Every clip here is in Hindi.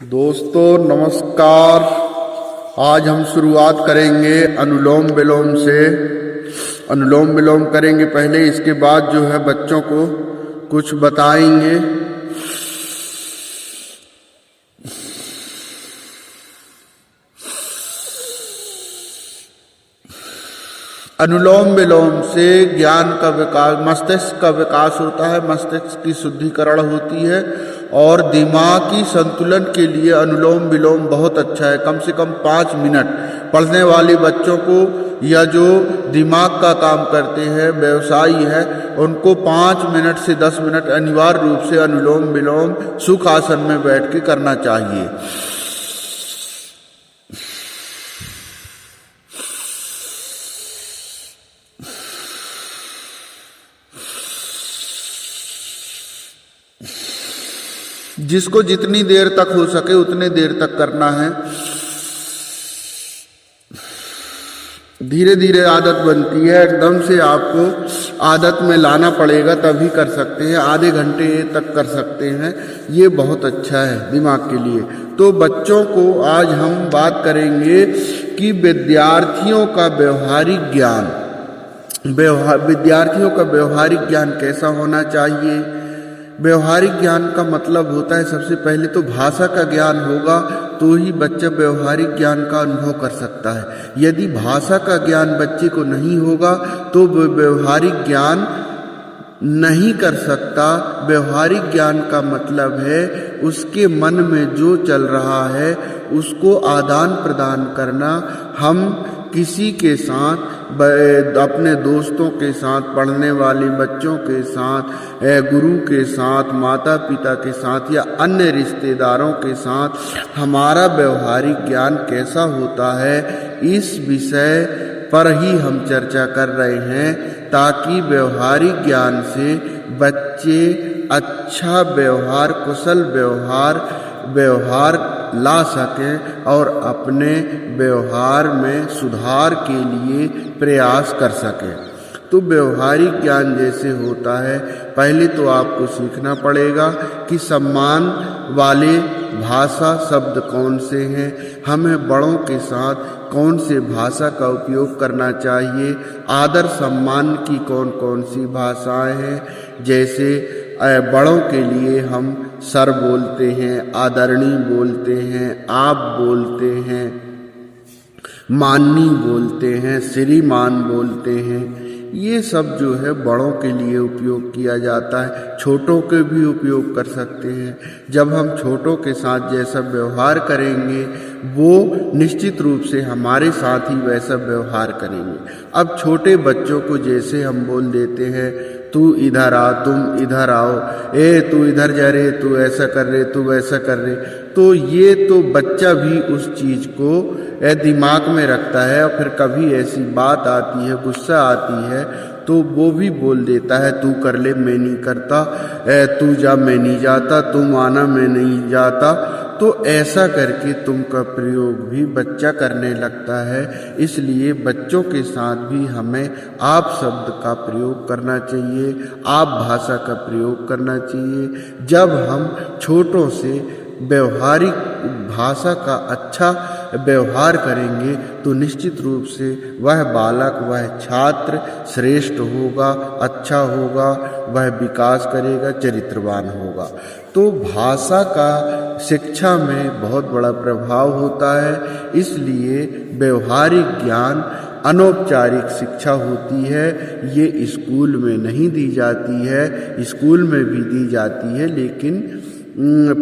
दोस्तों नमस्कार। आज हम शुरुआत करेंगे अनुलोम विलोम से। अनुलोम विलोम करेंगे पहले, इसके बाद जो है बच्चों को कुछ बताएंगे। अनुलोम विलोम से ज्ञान का विकास, मस्तिष्क का विकास होता है, मस्तिष्क की शुद्धिकरण होती है और दिमागी संतुलन के लिए अनुलोम विलोम बहुत अच्छा है। कम से कम 5 मिनट पढ़ने वाले बच्चों को या जो दिमाग का काम करते हैं, व्यवसायी है, उनको 5 मिनट से 10 मिनट अनिवार्य रूप से अनुलोम विलोम सुख आसन में बैठ के करना चाहिए। जिसको जितनी देर तक हो सके उतने देर तक करना है। धीरे धीरे आदत बनती है, एकदम से आपको आदत में लाना पड़ेगा तभी कर सकते हैं। आधे घंटे तक कर सकते हैं, ये बहुत अच्छा है दिमाग के लिए। तो बच्चों को आज हम बात करेंगे कि विद्यार्थियों का व्यवहारिक ज्ञान, विद्यार्थियों का व्यवहारिक ज्ञान कैसा होना चाहिए। व्यवहारिक ज्ञान का मतलब होता है, सबसे पहले तो भाषा का ज्ञान होगा तो ही बच्चा व्यवहारिक ज्ञान का अनुभव कर सकता है। यदि भाषा का ज्ञान बच्चे को नहीं होगा तो वो व्यवहारिक ज्ञान नहीं कर सकता। व्यवहारिक ज्ञान का मतलब है उसके मन में जो चल रहा है उसको आदान प्रदान करना। हम किसी के साथ, अपने दोस्तों के साथ, पढ़ने वाले बच्चों के साथ, गुरु के साथ, माता पिता के साथ या अन्य रिश्तेदारों के साथ हमारा व्यवहारिक ज्ञान कैसा होता है, इस विषय पर ही हम चर्चा कर रहे हैं, ताकि व्यवहारिक ज्ञान से बच्चे अच्छा व्यवहार, कुशल व्यवहार ला सकें और अपने व्यवहार में सुधार के लिए प्रयास कर सकें। तो व्यवहारिक ज्ञान जैसे होता है, पहले तो आपको सीखना पड़ेगा कि सम्मान वाले भाषा शब्द कौन से हैं, हमें बड़ों के साथ कौन से भाषा का उपयोग करना चाहिए, आदर सम्मान की कौन कौन सी भाषाएं हैं। जैसे बड़ों के लिए हम सर बोलते हैं, आदरणीय बोलते हैं, आप बोलते हैं, माननीय बोलते हैं, श्रीमान बोलते हैं। ये सब जो है बड़ों के लिए उपयोग किया जाता है। छोटों के भी उपयोग कर सकते हैं। जब हम छोटों के साथ जैसा व्यवहार करेंगे वो निश्चित रूप से हमारे साथ ही वैसा व्यवहार करेंगे। अब छोटे बच्चों को जैसे हम बोल देते हैं, तू इधर आ, तुम इधर आओ, तू इधर जा रे, तू ऐसा कर रे, तू वैसा कर रे, तो ये तो बच्चा भी उस चीज़ को दिमाग में रखता है और फिर कभी ऐसी बात आती है, गुस्सा आती है, तो वो भी बोल देता है, तू कर ले, मैं नहीं करता, तू जा, मैं नहीं जाता, तुम आना, मैं नहीं जाता। तो ऐसा करके तुम का प्रयोग भी बच्चा करने लगता है। इसलिए बच्चों के साथ भी हमें आप शब्द का प्रयोग करना चाहिए, आप भाषा का प्रयोग करना चाहिए। जब हम छोटों से व्यवहारिक भाषा का अच्छा व्यवहार करेंगे तो निश्चित रूप से वह बालक, वह छात्र श्रेष्ठ होगा, अच्छा होगा, वह विकास करेगा, चरित्रवान होगा। तो भाषा का शिक्षा में बहुत बड़ा प्रभाव होता है। इसलिए व्यवहारिक ज्ञान अनौपचारिक शिक्षा होती है, ये स्कूल में नहीं दी जाती है, स्कूल में भी दी जाती है, लेकिन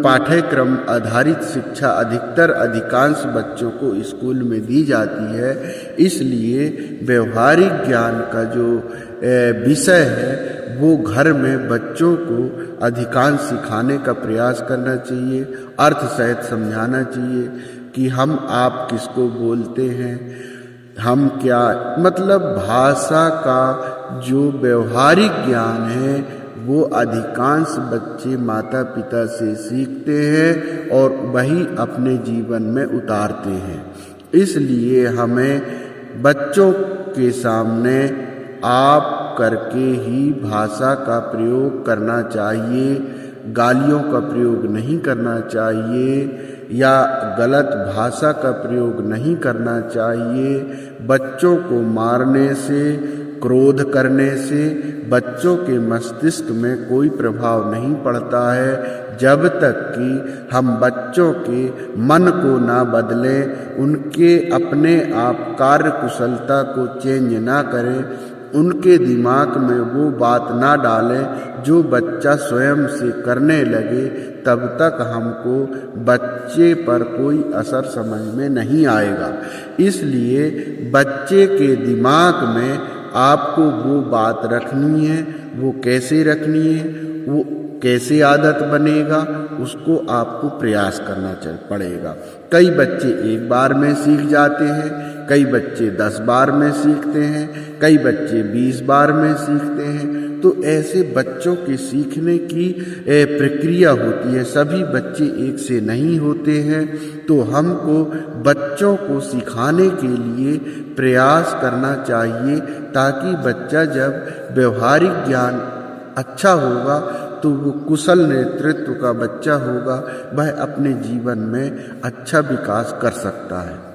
पाठ्यक्रम आधारित शिक्षा अधिकांश बच्चों को स्कूल में दी जाती है। इसलिए व्यवहारिक ज्ञान का जो विषय है वो घर में बच्चों को अधिकांश सिखाने का प्रयास करना चाहिए, अर्थ सहित समझाना चाहिए कि हम आप किसको बोलते हैं, हम क्या, मतलब भाषा का जो व्यवहारिक ज्ञान है वो अधिकांश बच्चे माता पिता से सीखते हैं और वही अपने जीवन में उतारते हैं। इसलिए हमें बच्चों के सामने आप करके ही भाषा का प्रयोग करना चाहिए। गालियों का प्रयोग नहीं करना चाहिए या गलत भाषा का प्रयोग नहीं करना चाहिए। बच्चों को मारने से, क्रोध करने से बच्चों के मस्तिष्क में कोई प्रभाव नहीं पड़ता है, जब तक कि हम बच्चों के मन को ना बदलें, उनके अपने आप कार्य कुशलता को चेंज ना करें, उनके दिमाग में वो बात ना डालें जो बच्चा स्वयं से करने लगे, तब तक हमको बच्चे पर कोई असर समझ में नहीं आएगा। इसलिए बच्चे के दिमाग में आपको वो बात रखनी है, वो कैसे रखनी है, वो कैसे आदत बनेगा, उसको आपको प्रयास करना पड़ेगा। कई बच्चे एक बार में सीख जाते हैं, कई बच्चे 10 बार में सीखते हैं, कई बच्चे 20 बार में सीखते हैं। तो ऐसे बच्चों के सीखने की प्रक्रिया होती है, सभी बच्चे एक से नहीं होते हैं। तो हमको बच्चों को सिखाने के लिए प्रयास करना चाहिए, ताकि बच्चा जब व्यवहारिक ज्ञान अच्छा होगा तो वो कुशल नेतृत्व का बच्चा होगा, वह अपने जीवन में अच्छा विकास कर सकता है।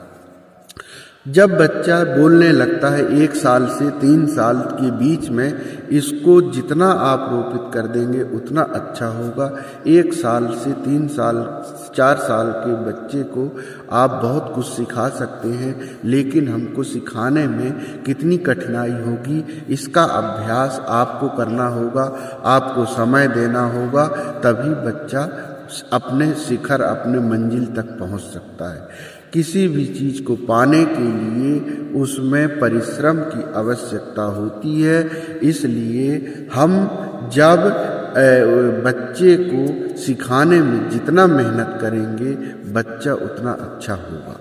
जब बच्चा बोलने लगता है 1 साल से 3 साल के बीच में, इसको जितना आप रोपित कर देंगे उतना अच्छा होगा। 1 साल से 3 साल 4 साल के बच्चे को आप बहुत कुछ सिखा सकते हैं, लेकिन हमको सिखाने में कितनी कठिनाई होगी, इसका अभ्यास आपको करना होगा, आपको समय देना होगा, तभी बच्चा अपने शिखर, अपने मंजिल तक पहुंच सकता है। किसी भी चीज़ को पाने के लिए उसमें परिश्रम की आवश्यकता होती है। इसलिए हम जब बच्चे को सिखाने में जितना मेहनत करेंगे, बच्चा उतना अच्छा होगा।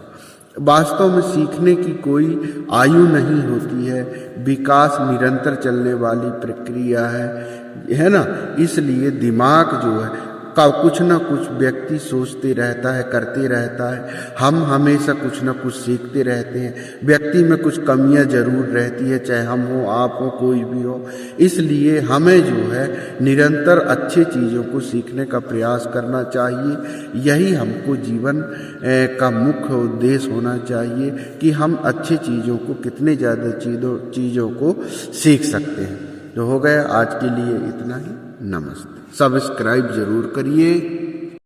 वास्तव में सीखने की कोई आयु नहीं होती है, विकास निरंतर चलने वाली प्रक्रिया है ना। इसलिए दिमाग जो है का कुछ ना कुछ व्यक्ति सोचते रहता है, करते रहता है। हम हमेशा कुछ ना कुछ सीखते रहते हैं। व्यक्ति में कुछ कमियां जरूर रहती है, चाहे हम हो, आप हो, कोई भी हो। इसलिए हमें जो है निरंतर अच्छी चीज़ों को सीखने का प्रयास करना चाहिए। यही हमको जीवन का मुख्य उद्देश्य होना चाहिए कि हम अच्छी चीज़ों को, कितने ज़्यादा चीज़ों को सीख सकते हैं। तो हो गया आज के लिए इतना ही। नमस्ते। सब्सक्राइब जरूर करिए।